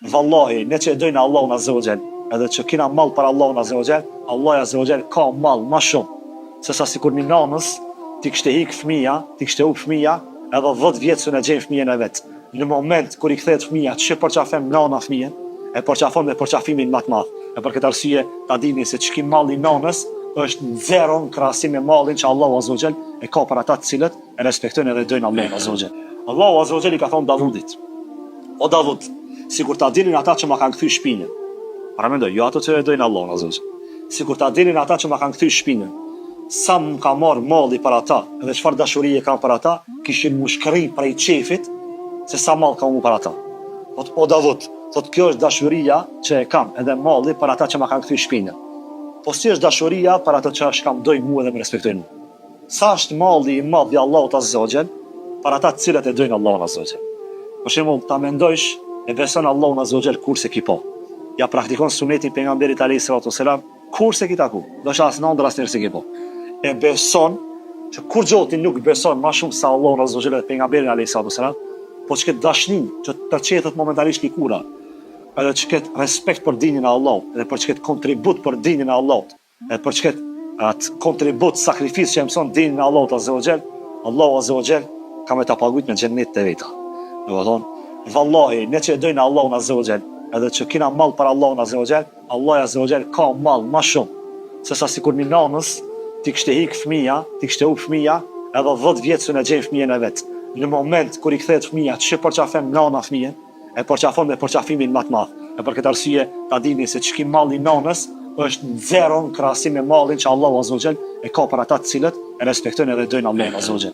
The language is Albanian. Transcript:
Vallahi, ne që e dojnë Allahun Azza wa Jall, edhe që kina mall për Allahun Azza wa Jall, Allah Azza wa Jall ka mall ma shumë se sa sikur një nanës ti kishte hik fëmia, ti kishte hup fëmia, edhe 10 vjet s'u gjen fëmijën e vet. Në moment kur i kthehet fëmia, ç'i përçafon nana fëmijën, e përçafon me përçafimin më të madh. E për këtë arsye ta dini se ç'ki malli nanës është zero në krahasim me mallin që Allahu Azza wa Jall e ka për ata të cilët e respektojnë edhe dojnë Allahun Azza wa Jall. Allahu Azza wa Jall i ka thonë Davudit: O Davud, sikur ta dinin ata që ma kanë kthy shpinën. Para mendoj, jo ato që e dojnë Allahun Azza wa Jall. Sikur ta dinin ata që ma kanë kthy shpinën, sa më ka marrë malli për ata, edhe çfarë dashurie kanë për ata, kishin mushkëri prej qefit se sa mall ka mu për ata. Thot, o Davud, thot, kjo është dashuria që e kam, edhe malli për ata që ma kanë kthy shpinën. Po si është dashuria për ata që është kam dojnë mu edhe me respektojnë mu. Sa është malli i madh i Allahut Azza wa Jall për ata të cilët e dojnë Allahun Azza wa Jall. Për shembull, ta mendojsh e beson Allahun Azza wa Jall kurse ki po. Ja praktikon sunetin pejgamberit alayhis salatu wasalam kurse ki taku. Do shas në ndër asnjëherë se ki po. E beson që kur gjoti nuk beson më shumë sa Allahun Azza wa Jall dhe pejgamberin alayhis salatu wasalam, po që këtë dashni që të tërqetet momentalisht ki kura, edhe që këtë respekt për dinin e Allahut, edhe për që këtë kontribut për dinin e Allahut, edhe për që këtë atë kontribut sakrifis që e mëson dinin e Allahut Azza wa Jall, Allahu Azza wa Jall ka me ta paguajt me xhennet të veta. Do të thonë, vallahi, ne që e dojnë Allahun Azza wa Jall, edhe që kina mall për Allahun Azza wa Jall, Allah Azza wa Jall ka mall ma shumë se sa sikur një nanës ti kishte hik fëmia, ti kishte hup fëmia, edhe 10 vjet s'u gjen fëmijën e vet. Në moment kur i kthehet fëmia, ç'i përçafon nana fëmijën, e përçafon me përçafimin më të madh. E për këtë arsye ta dini se ç'ki malli nanës është zero në krahasim me mallin që Allahu Azza wa Jall e ka për ata të cilët e respektojnë edhe dojnë Allahun Azza wa Jall.